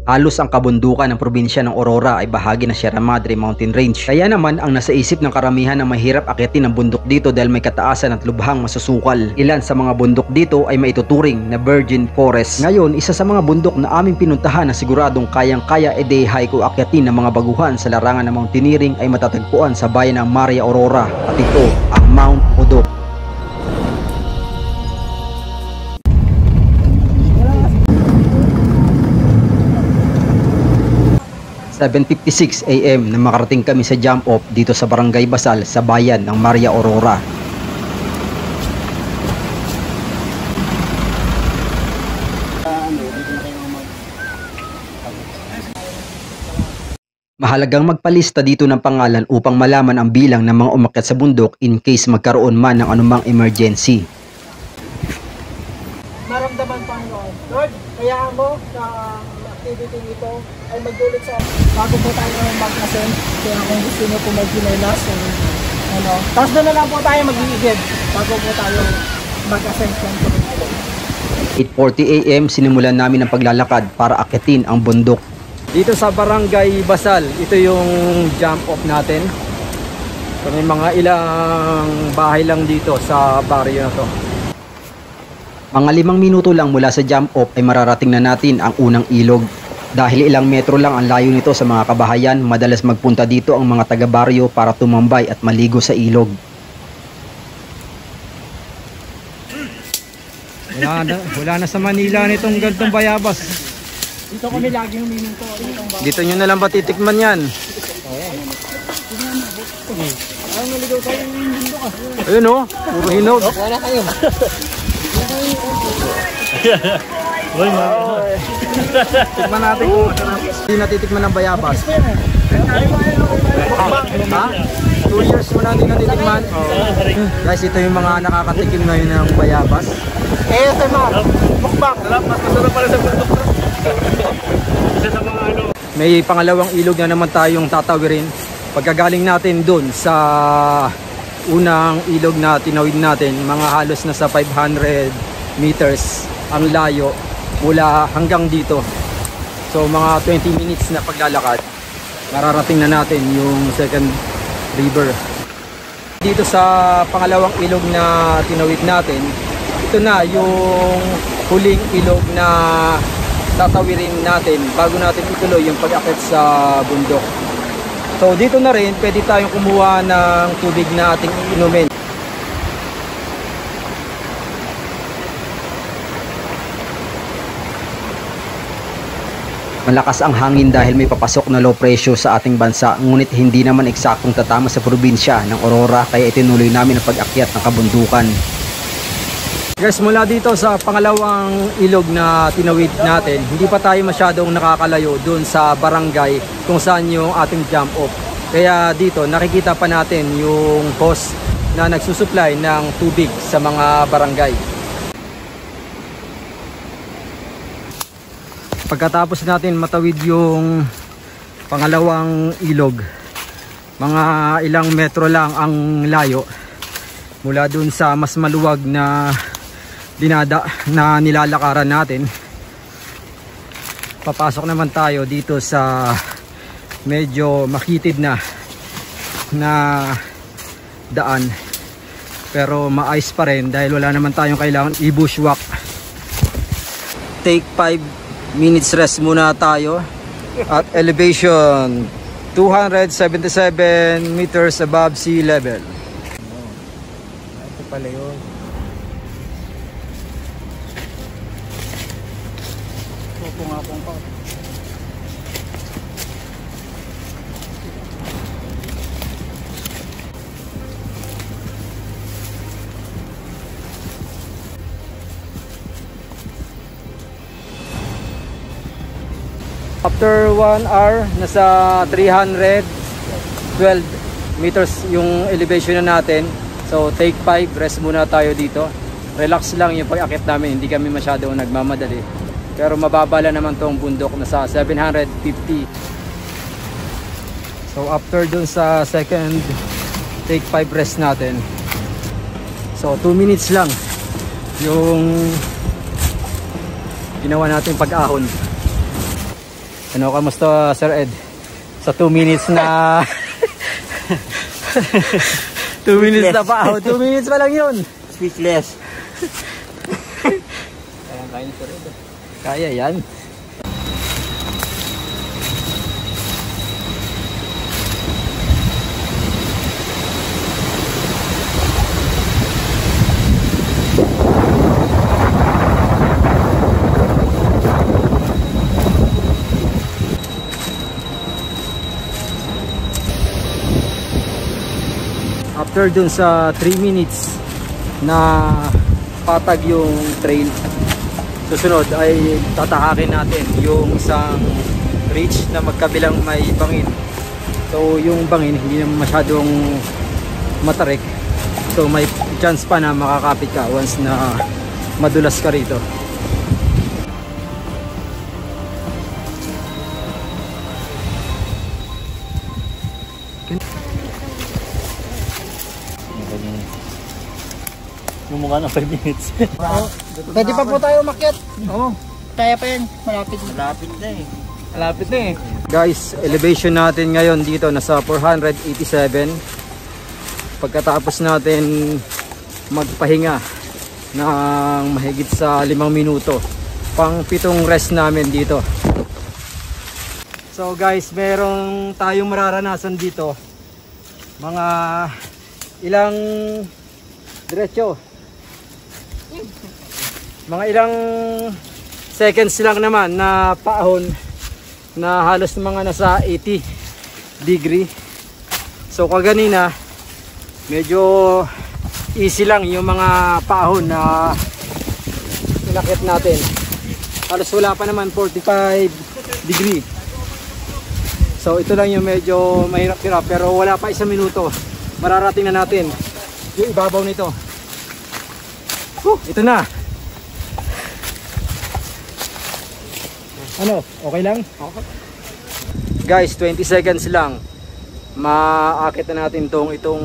Halos ang kabundukan ng probinsya ng Aurora ay bahagi ng Sierra Madre Mountain Range. Kaya naman ang nasa isip ng karamihan na mahirap akyatin ang bundok dito dahil may kataasan at lubhang masusukal. Ilan sa mga bundok dito ay maituturing na virgin forest. Ngayon, isa sa mga bundok na aming pinuntahan na siguradong kayang-kaya hiko akyatin ng mga baguhan sa larangan ng mountaineering ay matatagpuan sa bayan ng Maria Aurora at ito ang Mount Odok. 7:56 AM na makarating kami sa jump off dito sa Barangay Basal sa bayan ng Maria Aurora. Mahalagang magpalista dito ng pangalan upang malaman ang bilang ng mga umakyat sa bundok in case magkaroon man ng anumang emergency. Maramdaman Panginoon, Lord, kaya mo sa activity nito ay magdulot sa bago po tayo mag-ascend. Kaya kung gusto nyo po mag-ginelas, tapos doon na lang po tayo mag-iigib bago po tayo mag-ascend lang po. 8:40 AM sinimulan namin ang paglalakad para akyatin ang bundok. Dito sa Barangay Basal, ito yung jump off natin. So, may mga ilang bahay lang dito sa baryo na to. Mga 5 minuto lang mula sa jump off ay mararating na natin ang unang ilog. Dahil ilang metro lang ang layo nito sa mga kabahayan, madalas magpunta dito ang mga taga-baryo para tumambay at maligo sa ilog. Wala na sa Manila nitong gantong bayabas. Dito kami lagi humihinto. Dito nyo na lang ba titikman yan? Ay, naligaw tayo yung mundo ka. Ayun o, puro hinog. Wala kayo. Tikman natin kung masarap. Hindi natitikman ng bayabas. Ha? 2 years mo natin natitikman? Guys, ito yung mga nakakatikim ngayon ng bayabas. Ito mga mukbang. Mas masarap pala sa bundok. Isa sa mga May pangalawang ilog na naman tayong tatawirin. Pagkagaling natin dun sa unang ilog na tinawid natin, mga halos na sa 500 meters ang layo mula hanggang dito. So mga 20 minutes na paglalakad, mararating na natin yung second river. Dito sa pangalawang ilog na tinawid natin, ito na yung huling ilog na tatawirin natin bago natin ituloy yung pag-akit sa bundok. So dito na rin pwede tayong kumuha ng tubig na ating iinumin. Malakas ang hangin dahil may papasok na low pressure sa ating bansa, ngunit hindi naman eksaktong tatama sa probinsya ng Aurora, kaya itinuloy namin ang pag-akyat ng kabundukan. Guys, mula dito sa pangalawang ilog na tinawid natin, hindi pa tayo masyadong nakakalayo dun sa barangay kung saan yung ating jump off. Kaya dito nakikita pa natin yung hose na nagsusupply ng tubig sa mga barangay. Pagkatapos natin matawid yung pangalawang ilog, mga ilang metro lang ang layo mula dun sa mas maluwag na na nilalakaran natin. Papasok naman tayo dito sa medyo makitid na daan, pero maayos pa rin dahil wala naman tayong kailangan i-bushwalk. Take 5 minutes rest muna tayo at elevation 277 meters above sea level. Ito pala yun. Pungapong pa. After 1 hour, nasa 312 meters yung elevation na natin. So take 5, rest muna tayo dito. Relax lang yung pag-akit namin, hindi kami masyadong nagmamadali. Pero mababala naman tong bundok, nasa 750. So after dun sa second take 5 rest natin, so 2 minutes lang yung ginawa natin pag-ahon. Ano, kamusta Sir Ed? Sa 2 minutes na 2 minutes na pa ako. 2 minutes pa lang yun. Speechless. Kaya ni Sir Ed. Kaya yan. After dun sa 3 minutes na patag yung trail, susunod ay tatahakin natin yung isang ridge na magkabilang may bangin. So yung bangin hindi naman masyadong matarik, so may chance pa na makakapit ka once na madulas ka rito. Mumukha ng 5 minutes. Pwede pa po tayo umakyat. Oo. Kaya pa yan. Malapit. Malapit na eh. Malapit na eh. Guys, elevation natin ngayon dito nasa 487. Pagkatapos natin magpahinga ng mahigit sa 5 minuto, pang 7 rest namin dito. So guys, merong tayong mararanasan dito. Mga ilang diretso. Mga ilang seconds lang naman na paahon na halos mga nasa 80 degree. So kaganina medyo easy lang yung mga paahon na inakit natin. Halos wala pa naman 45 degree. So ito lang yung medyo mahirap-hirap, pero wala pa 1 minuto. Mararating na natin yung ibabaw nito. Ito na. Ano? Okay lang? Okay. Guys, 20 seconds lang. Maakit na natin itong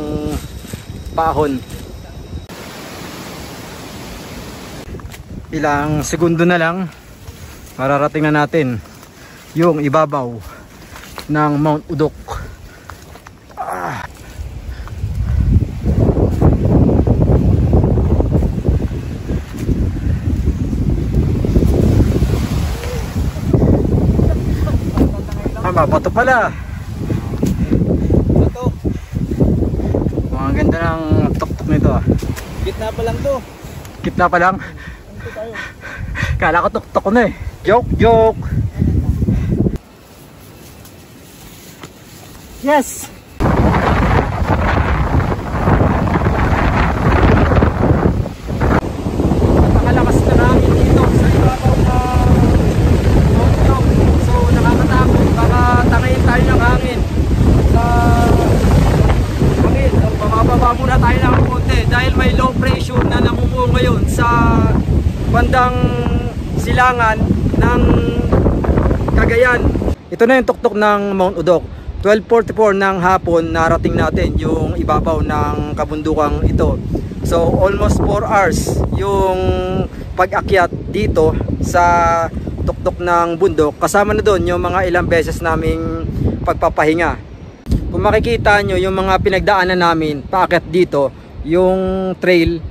paahon. Ilang segundo na lang, mararating na natin yung ibabaw ng Mount Udok. Bato pala. Bato. Mga ganda ng tuktok nito ah. Gitna pa lang to. Gitna pa lang? Ano tayo? Kala ko tuktok ko na eh. Joke, joke. Yes. Napakalakas na namin dito sa ibabaw na Mount Udok. So nakakatakot. Baka tangayin tayo ng hangin sa hangin. So bababa muna tayo ng konti dahil may low pressure na namumuo ngayon sa bandang silangan ng Cagayan. Ito na yung tuktok ng Mount Udok. 12:44 ng hapon narating natin yung ibabaw ng kabundukang ito. So almost 4 hours yung pag-akyat dito sa tuktok ng bundok. Kasama na doon yung mga ilang beses naming pagpapahinga. Kung makikita nyo yung mga pinagdaanan namin paakyat dito, yung trail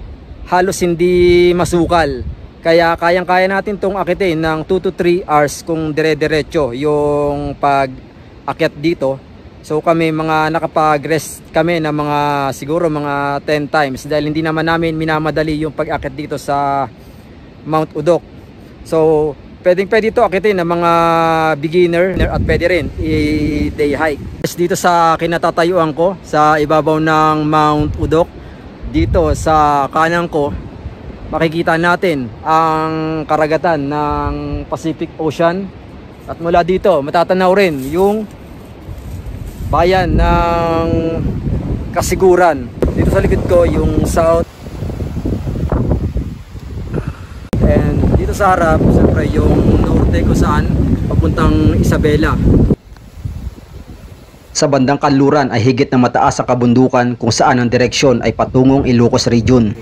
halos hindi masukal. Kaya kayang-kaya natin tong akitin ng 2 to 3 hours kung dire-diretso yung pag-akyat dito. So kami mga nakapag-rest kami na mga siguro mga 10 times dahil hindi naman namin minamadali yung pag-akyat dito sa Mount Udok. So pwede ito akitin ng mga beginner at pwede rin i-day hike. Dito sa kinatatayuan ko sa ibabaw ng Mount Udok, dito sa kanan ko makikita natin ang karagatan ng Pacific Ocean, at mula dito matatanaw rin yung bayan ng Kasiguran. Dito sa likod ko yung South, and dito sa harap siyempre yung Norte kung saan papuntang Isabela. Sa bandang kanluran ay higit na mataas sa kabundukan kung saan ang direksyon ay patungong Ilocos Region.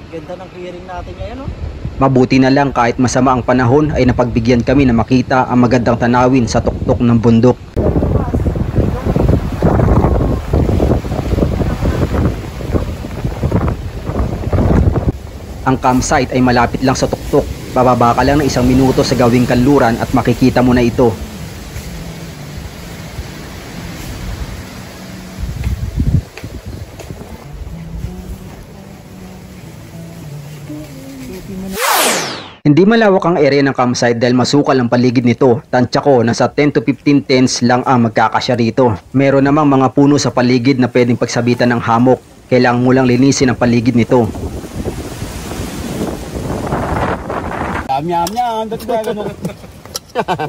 Ganda ng clearing natin ngayon, oh. Mabuti na lang kahit masama ang panahon ay napagbigyan kami na makita ang magandang tanawin sa tuktok ng bundok. Ang campsite ay malapit lang sa tuktok. Bababa ka lang ng 1 minuto sa gawing kanluran at makikita mo na ito. Hindi malawak ang area ng campsite dahil masukal ang paligid nito. Tansya ko, nasa 10 to 15 tents lang ang magkakasya rito. Meron namang mga puno sa paligid na pwedeng pagsabitan ng hammock. Kailangan mo lang linisin ang paligid nito. Yam-yam, that's why ano.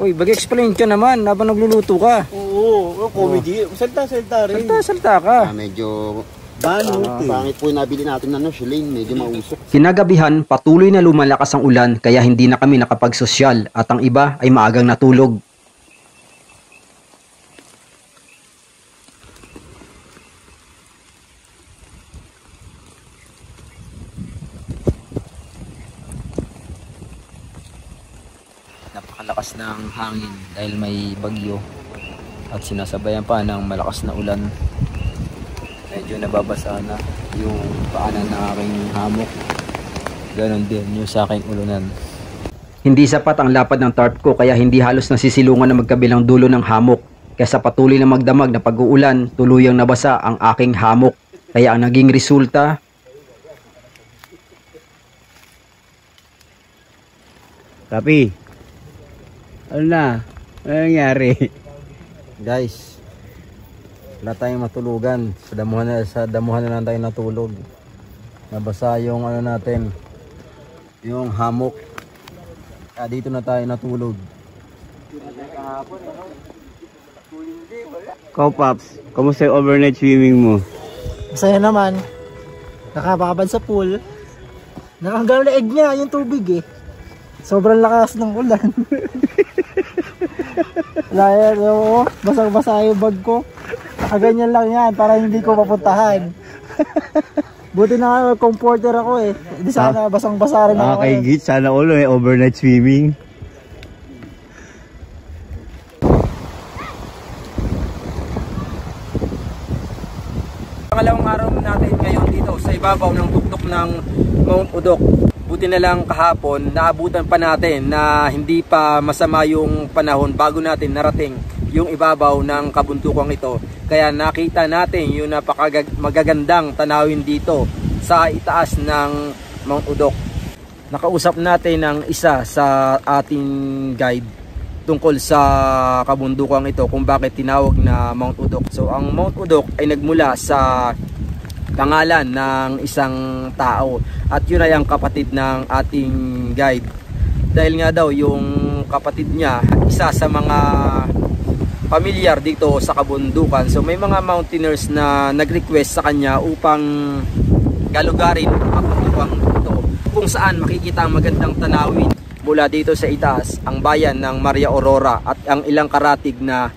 Uy, bag-explain ka naman habang nagluluto ka. Oo, comedy. Salta rin. Salta ka. Medyo pangit po yung nabili natin na shilling, medyo mausok. Kinagabihan, patuloy na lumalakas ang ulan kaya hindi na kami nakapagsosyal at ang iba ay maagang natulog. Napakalakas ng hangin dahil may bagyo at sinasabayan pa ng malakas na ulan. Medyo nababasa na yung paanan ng aking hammock. Ganon din yung sa aking ulunan. Hindi sapat ang lapad ng tarp ko kaya hindi halos nasisilungan na magkabilang dulo ng hammock. Kaya sa patuloy na magdamag na pag-uulan, tuluyang nabasa ang aking hammock. Kaya ang naging resulta, Tapi, ano na? Ano nangyari? guys, wala tayong matulugan. Sa damuhan na lang tayo natulog. Nabasa yung ano natin, yung hammock. Dito na tayo natulog. Ikaw, Paps, kamusta yung overnight swimming mo? Masaya naman. Nakababad sa pool. Nakahanggang leeg niya yung tubig eh. Sobrang lakas ng ulan. Laya, oo, basang-basa yung bag ko. Nakaganyan lang yan para hindi ko mapuntahan. Buti na nga comforter ako eh. Hindi sana basang-basa rin ako. Kay Git, sana all may overnight swimming. Pangalawang araw natin ngayon dito sa ibabaw ng tuktok ng Mount Udok. Buti na lang kahapon, naabutan pa natin na hindi pa masama yung panahon bago natin narating yung ibabaw ng kabundukang ito. Kaya nakita natin yung magagandang tanawin dito sa itaas ng Mount Udok. Nakausap natin ng isa sa ating guide tungkol sa kabundukang ito kung bakit tinawag na Mount Udok. So ang Mount Udok ay nagmula sa pangalan ng isang tao at yun ay ang kapatid ng ating guide. Dahil nga daw yung kapatid niya isa sa mga pamilyar dito sa kabundukan. So may mga mountaineers na nag-request sa kanya upang galugarin ang kabundukang ito kung saan makikita ang magandang tanawin mula dito sa itaas, ang bayan ng Maria Aurora at ang ilang karatig na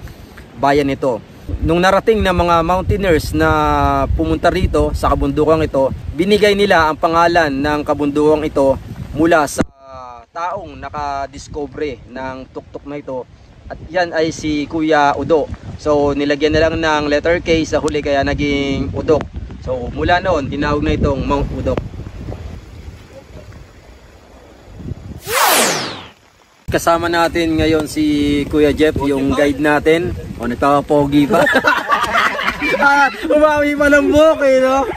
bayan nito. Nung narating ng mga mountaineers na pumunta rito sa kabundukang ito, binigay nila ang pangalan ng kabundukang ito mula sa taong nakadiscover ng tuktok na ito. At yan ay si Kuya Udo. So nilagyan na lang ng letter K sa huli kaya naging Udok. So mula noon tinawag na itong Mount Udok. Kasama natin ngayon si Kuya Jeff, yung guide natin. O, nagpapapogi pa. Umawi pa ng buhok eh, no?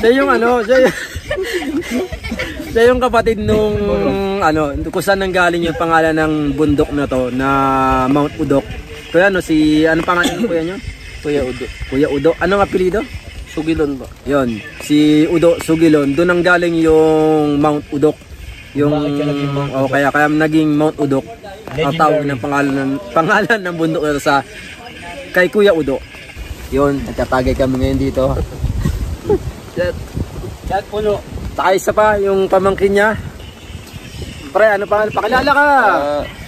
Siya yung ano, siya yung kapatid nung ano, kung saan nanggaling yung pangalan ng bundok na to, na Mount Udok. Kuya, ano, anong pangalan ng kuya nyo? Kuya Udo. Kuya Udo. Anong apelido? Sugilon ba? Yon, si Udo Sugilon. Doon nanggaling yung Mount Udok. Yung kaya naging Mount Udok. Ang tawag ng pangalan ng bundok na sa kay Kuya Udo. Yon, nagtatagay kami ngayon dito. Chat puno. Saka isa pa yung pamangkin niya. Pre, ano pangalan? Pakilala ka.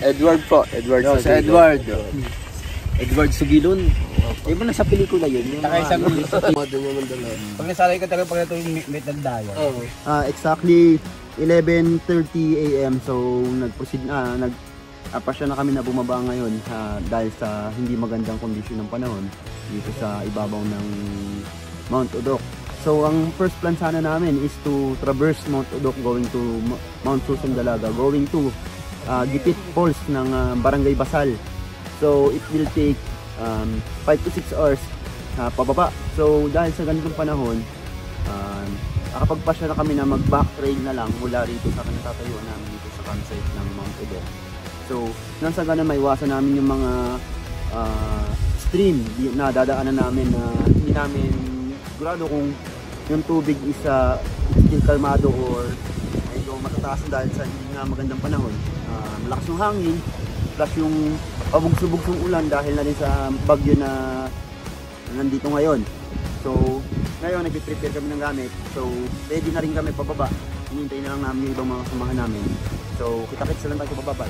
Edward po. Edward Yo, si Edward. Edward Sugilon. Di ba nasa pelikula yun? Nakaisa mo. Pag nasalay ka talaga pag ito yung metal daya. Exactly 11:30 AM. So nag-proceed na, pasya na kami na bumaba ngayon dahil sa hindi magandang kondisyon ng panahon dito sa ibabaw ng Mount Udok. So ang first plan sana namin is to traverse Mount Udok going to Mount Susan Dalaga, going to Gipit Falls ng Barangay Basal. So it will take 5 to 6 hours pababa. So dahil sa ganitong panahon, nakapagpasya na kami na mag-back trail na lang mula rito sa kinatatayuan namin dito sa campsite ng Mount Udok. So nang sa ganun maiwasan namin yung mga stream na dadaanan namin na hindi namin sigurado kung yung tubig is still kalmado or medyo matataas dahil sa hindi nga magandang panahon. Malakas yung hangin plus yung pabugso-bugsong ulan dahil na rin sa bagyo na nandito ngayon. So ngayon nag-prepare kami ng gamit, so ready na rin kami pababa. Hinihintay na lang namin yung ibang mga kasamahan namin. So kita-kits lang tayo pababa.